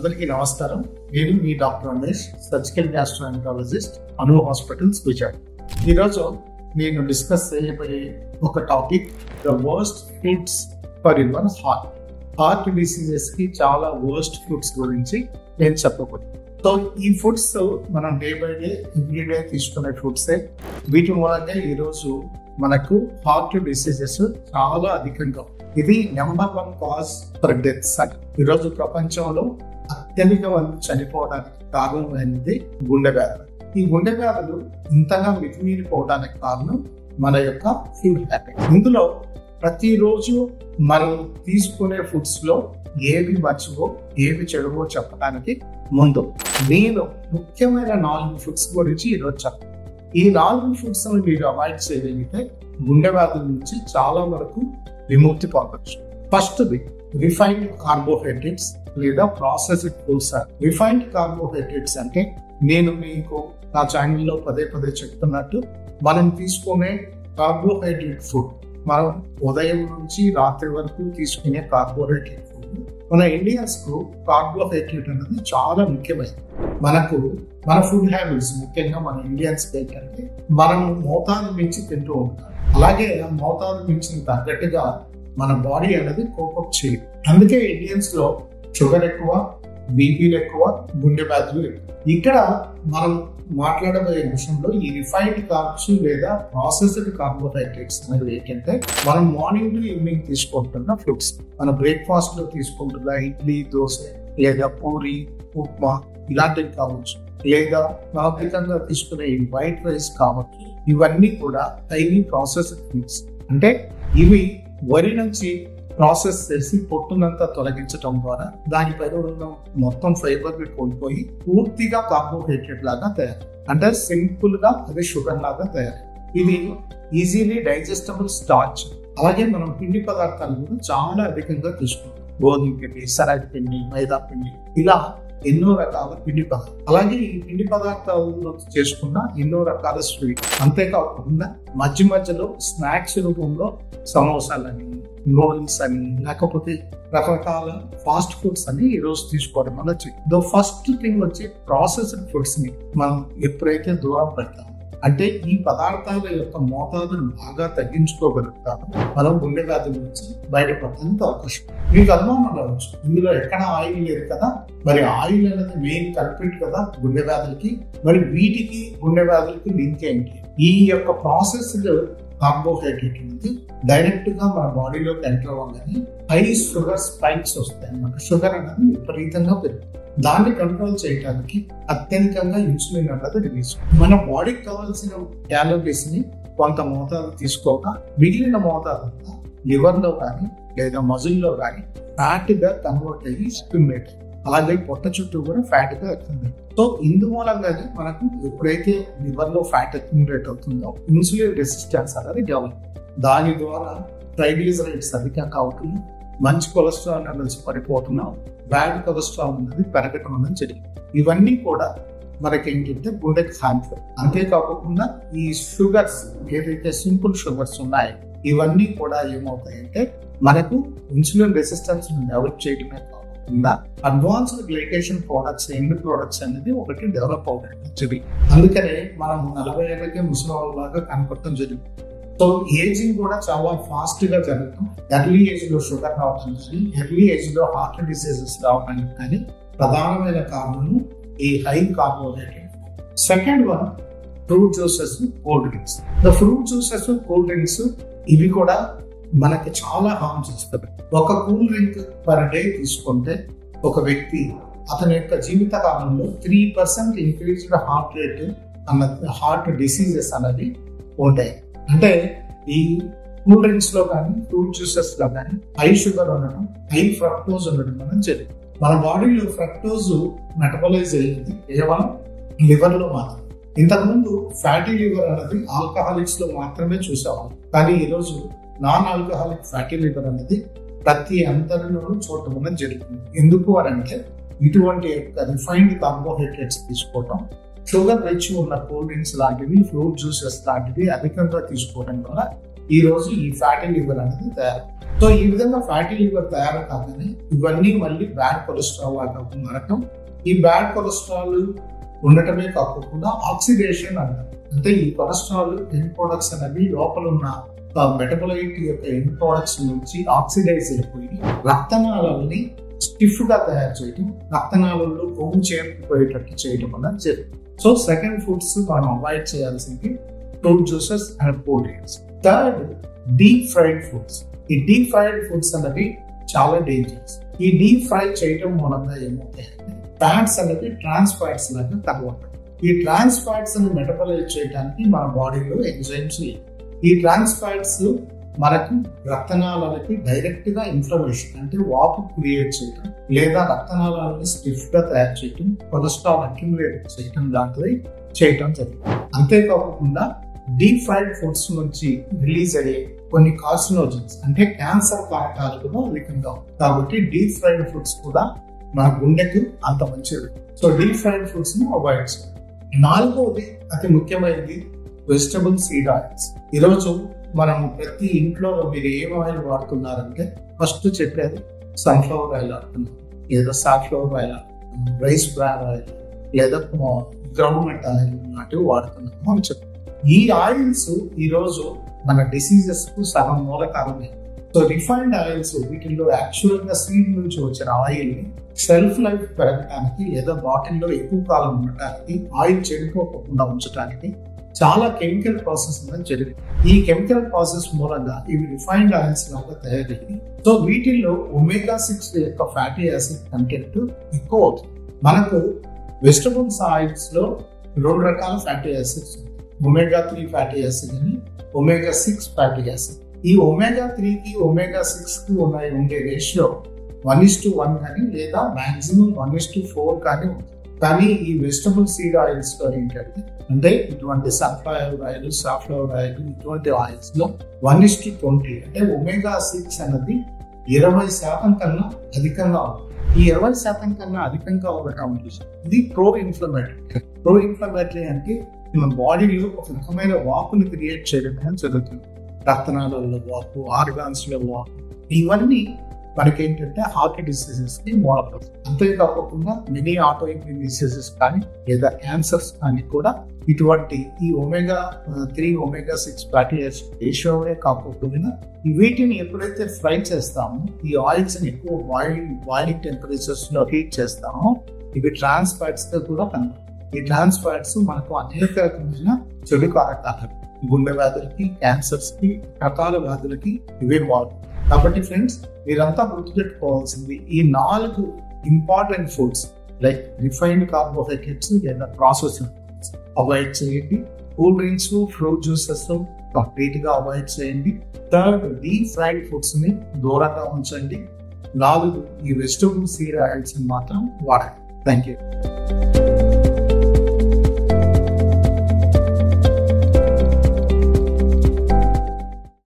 అందరికీ నమస్కారం. నేను మీ డాక్టర్ రమేష్, సర్జికల్ గ్యాస్ట్రోఎంట్రాలజిస్ట్, అను హాస్పిటల్స్ విజయ్. ఈరోజు నేను డిస్కస్ చేయబోయే ఒక topic the worst foods for your heart diseases కి చాలా వర్స్ట్ ఫుడ్స్ గురించి నేను చెప్పబోతున్నాను. సో ఈ ఫుడ్స్ మనం డే బై డే ఎవ్రీడే తీసుకునే ఫుడ్సే. వీటి మూలంగా ఈరోజు మనకు హార్ట్ డిసీజెస్ చాలా అధికంగా, ఇది నెంబర్ 1 కాజ్ ఫర్ డెత్స్. ఈరోజు ప్రపంచంలో అత్యధిక మంది చనిపోవడానికి కారణమైనది గుండె వ్యాధులు. ఈ గుండె వ్యాధులు ఇంతగా మితిమీరిపోవడానికి కారణం మన యొక్క ఫుడ్ హ్యాబిట్. ఇందులో ప్రతిరోజు మనం తీసుకునే ఫుడ్స్ లో ఏవి మంచివో ఏవి చెడువో చెప్పడానికి ముందు నేను ముఖ్యమైన 4 ఫుడ్స్ గురించి ఈరోజు చెప్తాను. ఈ 4 ఫుడ్స్ మీరు అవాయిడ్ చేయగలిగితే గుండె వ్యాధుల నుంచి చాలా వరకు విముక్తి పొందవచ్చు. ఫస్ట్ది రిఫైన్డ్ కార్బోహైడ్రేట్స్ లేదా ప్రాసెస్డ్ ఫుడ్స్. రిఫైన్డ్ కార్బోహైడ్రేట్స్ అంటే నేను మీకు నా ఛానల్లో పదే చెప్తున్నట్టు, మనం తీసుకునే కార్బోహైడ్రేట్ ఫుడ్, మనం ఉదయం నుంచి రాత్రి వరకు తీసుకునే కార్బోహైడ్రేట్ ఫుడ్, మన ఇండియన్స్ కు కార్బోహైడ్రేట్ అనేది చాలా ముఖ్యమైనది. మన ఫుడ్ హ్యాబిట్స్, ముఖ్యంగా మన ఇండియన్స్ ఏంటంటే మనం మోతాదు మించి తింటూ ఉంటాం. అలాగే మోతాదు మించిన తగ్గట్టుగా మన బాడీ అనేది కోపప్ చేయదు. అందుకే ఇండియన్స్ లో షుగర్ ఎక్కువ, బీపీలు ఎక్కువ, గుండె వ్యాధులు ఎక్కువ. ఇక్కడ మనం మాట్లాడబోయే విషయంలో ఈ రిఫైన్డ్ కార్బ్స్ లేదా ప్రాసెస్డ్ కార్బోహైడ్రేట్స్ అనేవి ఏంటంటే, మనం మార్నింగ్ టు ఈవినింగ్ తీసుకుంటున్న ఫుడ్స్, మన బ్రేక్ఫాస్ట్ లో తీసుకుంటున్న ఇడ్లీ, దోశ లేదా పూరి, ఉప్మా ఇలాంటివి కావచ్చు, లేదా ప్రాథమికంగా తీసుకునే ఈ వైట్ రైస్ కావచ్చు. ఇవన్నీ కూడా హైలీ ప్రాసెస్డ్ ఫుడ్స్. అంటే ఇవి వరి నుంచి ప్రాసెస్ చేసి పొట్టునంతా తొలగించడం ద్వారా దానిపైన ఉన్న మొత్తం ఫైబర్ ని కోల్పోయి పూర్తిగా కార్బోహైడ్రేట్ లాగా తయారు, అంటే సింపుల్ గా అది షుగర్ లాగా తయారు. ఇది ఈజీలీ డైజెస్టబుల్ స్టార్చ్. అలాగే మనం పిండి పదార్థాలు కూడా చాలా అధికంగా తీసుకుంటాం. గోధుమ పిండి, శనగ పిండి, మైదా పిండి, ఇలా ఎన్నో రకాల పిండి పదార్థాలు. అలాగే ఈ పిండి పదార్థాలను చేసుకున్న ఎన్నో రకాల స్వీట్. అంతేకాకుండా మధ్యలో స్నాక్స్ రూపంలో సమోసాలని, నూడిల్స్ అని, లేకపోతే రకరకాల ఫాస్ట్ ఫుడ్స్ అని ఈరోజు తీసుకోవడం వల్ల ఫస్ట్ థింగ్ వచ్చి ప్రాసెస్డ్ ఫుడ్స్ ని మనం ఎప్పుడైతే దూరం పెడతాం, అంటే ఈ పదార్థాల యొక్క మోతాదును బాగా తగ్గించుకోగలుగుతాము, మనం గుండె వ్యాధుల నుంచి బయటపడడానికి అవకాశం. మీకు అనుమానం రావచ్చు, ఇందులో ఎక్కడ ఆయిల్ లేదు కదా, మరి ఆయిల్ అనేది మెయిన్ కల్ప్రిట్ కదా గుండె వ్యాధులకి, మరి వీటికి గుండె వ్యాధులకి లింక్ ఏంటి? ఈ యొక్క ప్రాసెస్డ్ కార్బోహైడ్రేట్ అనేది డైరెక్ట్ గా మన బాడీలోకి ఎంటర్ అవ్వగానే హై షుగర్ స్పైక్స్ వస్తాయి అన్నమాట. షుగర్ అనేది విపరీతంగా పెరుగుతుంది. దాన్ని కంట్రోల్ చేయడానికి అత్యధికంగా ఇన్సులిన్ అన్నది రిలీజ్. మన బాడీకి కావాల్సిన క్యాలరీస్ ని కొంత మోతాదు తీసుకోక మిగిలిన మోతాదు లివర్ లో కానీ లేదా మజిల్లో కానీ ఫ్యాట్ గా కన్వర్ట్ అయ్యి స్టిమ్యులేట్, అలాగే పొట్ట చుట్టూ కూడా ఫ్యాట్ గా ఎక్కుతుంది. సో ఇందుమూలంగానే మనకు ఎప్పుడైతే లివర్ లో ఫ్యాట్ అక్యుములేట్ అవుతుందో ఇన్సులిన్ రెసిస్టెన్స్ అనేది డెవలప్, దాని ద్వారా ట్రైగ్లిజరైడ్స్ అధికంగా అవుతుంది, మంచి కొలెస్ట్రాల్ లెవెల్స్ పడిపోతున్నాం, బ్యాడ్ కొలెస్ట్రాల్ అనేది పెరగటం అనేది జరిగింది. ఇవన్నీ కూడా మనకి ఏంటంటే గుండెకి హార్మ్ఫుల్. అంతేకాకుండా ఈ షుగర్స్ ఏదైతే సింపుల్ షుగర్స్ ఉన్నాయో ఇవన్నీ కూడా ఏమవుతాయంటే మనకు ఇన్సులిన్ రెసిస్టెన్స్ డెవలప్ చేయడమే కాకుండా advanced glycation products, end products అనేది ఒకటి డెవలప్ అవుతుంది. అందుకనే మనం 40 ఏళ్ళకే ముసలి లాగా కనపడటం జరిగింది. సో ఏజింగ్ కూడా చాలా ఫాస్ట్ గా జరుగుతాం. ఎర్లీ ఏజ్ లో షుగర్ రావడం కానీ, ఎర్లీ ఏజ్ లో హార్ట్ డిసీజెస్ రావడానికి కానీ ప్రధానమైన కారణం ఈ high carbohydrate. Second one fruit juices, cold drinks. Fruit juices, cold drinks ఇవి కూడా మనకి చాలా హార్మ్ చేస్తుంది. ఒక కూల్ డ్రింక్ పర్ డే తీసుకుంటే ఒక వ్యక్తి అతని యొక్క జీవిత కాలంలో 3% ఇంక్రీజ్డ్ హార్ట్ రేట్ అన్నది, హార్ట్ డిసీజెస్ అనేది ఉంటాయి. అంటే ఈ కూల్ డ్రింక్స్ లో కానీ, ఫ్రూట్ జ్యూసెస్ లో కానీ హై షుగర్ ఉండడం, హై ఫ్రక్టోజ్ ఉండడం అనేది జరిగింది. మన బాడీలో ఫ్రక్టోజ్ మెటబలైజ్ అయ్యేది కేవలం లివర్ లో మాత్రం. ఇంతకుముందు ఫ్యాటీ లివర్ అనేది ఆల్కహాలిక్స్ లో మాత్రమే చూసేవాళ్ళం, కానీ ఈరోజు నాన్ ఆల్కహాలిక్ ఫ్యాటీ లివర్ అనేది ప్రతి అందరిలోనూ చూడటం అనేది జరుగుతుంది. ఎందుకు అని అంటే ఇటువంటి రిఫైన్డ్ కార్బోహైడ్రేట్స్ తీసుకోవటం, షుగర్ రిచ్ ఉన్న కూల్ డ్రింక్స్ లాంటివి, ఫ్రూట్ జ్యూసెస్ లాంటివి అధికంగా తీసుకోవడం వల్ల ఈ రోజు ఈ ఫ్యాటీ లివర్ అనేది తయారు. సో ఈ విధంగా ఫ్యాటీ లివర్ తయారు కాగానే ఇవన్నీ మళ్ళీ బ్యాడ్ కొలెస్ట్రాల్ లాగా మారటం. ఈ బ్యాడ్ కొలెస్ట్రాల్ ఉండటమే కాకుండా ఆక్సిడేషన్ అంటారు. అంటే ఈ కొలెస్ట్రాల్ ఎండ్ ప్రొడక్ట్స్ అనేవి లోపల ఉన్న మెటబలైట్ యొక్క ఎండ్ ప్రొడక్ట్స్ నుంచి ఆక్సిడైజ్ అయిపోయి రక్తనాళాలని స్టిఫ్ గా తయారు చేయడం, రక్తనాళాల్లో కొవ్వు చేరుకుపోయేటట్టు చేయడం వల్ల జరుగుతుంది. సో సెకండ్ ఫుడ్స్ మనం అవాయిడ్ చేయాల్సింది fruit juices and cool drinks. Third, deep fried foods. ఈ డీప్ ఫ్రైడ్ ఫుడ్స్ అనేవి చాలా డేంజరస్. ఈ డీప్ ఫ్రై చేయడం మూలంగా ఏమవుతాయంటే ఫ్యాట్స్ అనేవి ట్రాన్స్ ఫ్యాట్స్ లాగా కన్వర్ట్. ఈ ట్రాన్స్ ఫ్యాట్స్ ని మెటబలైజ్ చేయడానికి మన బాడీలో ఎంజైమ్స్ లేవు. ఈ ట్రాన్స్ ఫ్యాట్స్ మనకు రక్తనాళాలకి డైరెక్ట్ గా ఇన్ఫ్లమేషన్ అంటే వాపు క్రియేట్ చేయడం, లేదా రక్తనాళాలను స్టిఫ్ గా తయారు చేయడం, కొలెస్ట్రాల్ అక్యుములేట్ చేయడం లాంటివి చేయడం జరిగింది. అంతేకాకుండా డీప్ ఫ్రైడ్ ఫుడ్స్ నుంచి రిలీజ్ అయ్యే కొన్ని కార్సినోజన్స్ అంటే క్యాన్సర్ కారకాలు కూడా అధికంగా ఉంటాయి. కాబట్టి డీప్ ఫ్రైడ్ ఫుడ్స్ కూడా మన గుండెకు అంత మంచిది. సో డీప్ ఫ్రైడ్ ఫుడ్స్ ను అవాయిడ్ చేయాలి. నాలుగవది అతి ముఖ్యమైనది వెజిటబుల్ సీడ్ ఆయిల్స్. ఈరోజు మనం ప్రతి ఇంట్లో మీరు ఏం ఆయిల్ వాడుతున్నారంటే ఫస్ట్ చెప్పేది సన్ఫ్లవర్ ఆయిల్ వాడుతున్నాం, లేదా safflower oil, rice bran oil, లేదా గ్రౌండ్ నట్ ఆయిల్ లాంటివి వాడుతున్నాము అని చెప్తాం. ఈ ఆయిల్స్ ఈరోజు మన డిసీజెస్ కు సగం మూల కారణమే. సో రిఫైన్డ్ ఆయిల్స్ వీటిల్లో యాక్చువల్ గా సీడ్ నుంచి వచ్చిన ఆయిల్ ని సెల్ఫ్ లైఫ్ పెరగడానికి లేదా బాటిల్లో ఎక్కువ కాలం ఉండటానికి, ఆయిల్ చెడిపోకుండా ఉంచడానికి చాలా కెమికల్ ప్రాసెస్ అనేది జరిగింది. ఈ కెమికల్ ప్రాసెస్ మూలంగా ఇవి రిఫైన్డ్ ఆయిల్స్ లాగా తయారయ్యి సో వీటిల్లో ఒమేగా-6 యొక్క ఫ్యాటీ యాసిడ్ కంటెంట్ ఎక్కువ అవుతుంది. మనకు వెజిటబుల్స్ ఆయిల్స్ లో 2 రకాల ఫ్యాటీ యాసిడ్స్ ఉంటాయి. ఒమేగా-3 ఫ్యాటీ యాసిడ్ అని, ఒమేగా-6 ఫ్యాటీ యాసిడ్. ఈ ఒమేగా-3 కి ఒమేగా-6 కి ఉండే రేషియో 1:1 కానీ లేదా మాక్సిమం 1:4 కానీ ఉంటుంది. కానీ ఈ వెజిటబుల్ సీడ్ ఆయిల్స్ లో ఏంటంటే అంటే ఇటువంటి సన్ఫ్లవర్ ఆయిల్, సాఫ్లవర్ ఆయిల్ ఇటువంటి ఆయిల్స్ లో 1:20 అంటే ఒమేగా-6 అన్నది 20% కన్నా అధికంగా ఉంటుంది. ఈ 20% కన్నా అధికంగా ఉండటం ఇది ప్రో ఇన్ఫ్లమేటరీ అంటే మన బాడీలో ఒక రకమైన వాపుని క్రియేట్ చేయడం జరుగుతుంది. రక్తనాళాల్లో వాపు, ఆర్గాన్స్ లో వాపు, ఇవన్నీ మనకేంటంటే హార్ట్ డిసీజెస్ కి మూలపడతాయి. అంతేకాకుండా మెనీ ఆటో ఇమ్యూన్ డిసీజెస్ కానీ లేదా క్యాన్సర్స్ కానీ కూడా ఇటువంటి ఈ ఒమేగా-3, ఒమేగా-6 ఫ్యాటీ యాసిడ్ రేషియోనే కాకపోయినా వీటిని ఎప్పుడైతే ఫ్రై చేస్తామో, ఈ ఆయిల్స్ ని ఎక్కువ బాయిలింగ్ టెంపరేచర్స్ లో హీట్ చేస్తామో, ఇవి ట్రాన్స్ ఫ్యాట్స్ తో కూడా కన్వర్ట్. ఈ ట్రాన్స్ ఫ్యాట్స్ మనకు అనేక రకమైన చెడు కారకాలు, గుండె వ్యాధులకి, క్యాన్సర్స్ కి, రకాల వ్యాధులకి ఇవే వాడు. కాబట్టి ఫ్రెండ్స్, మీరంతా గుర్తుపెట్టుకోవాల్సింది ఈ 4 important foods like refined carbohydrates లేదా ప్రాసెస్డ్ ఫుడ్స్ అవాయిడ్ చేయండి. Cool drinks, fruit juices complete గా అవాయిడ్ చేయండి. థర్డ్, డీప్ ఫ్రైడ్ ఫుడ్స్ ని దూరంగా ఉంచండి. 4, ఈ వెజిటబుల్ సీడ్ ఆయిల్స్ మాత్రం వాడండి. Thank you.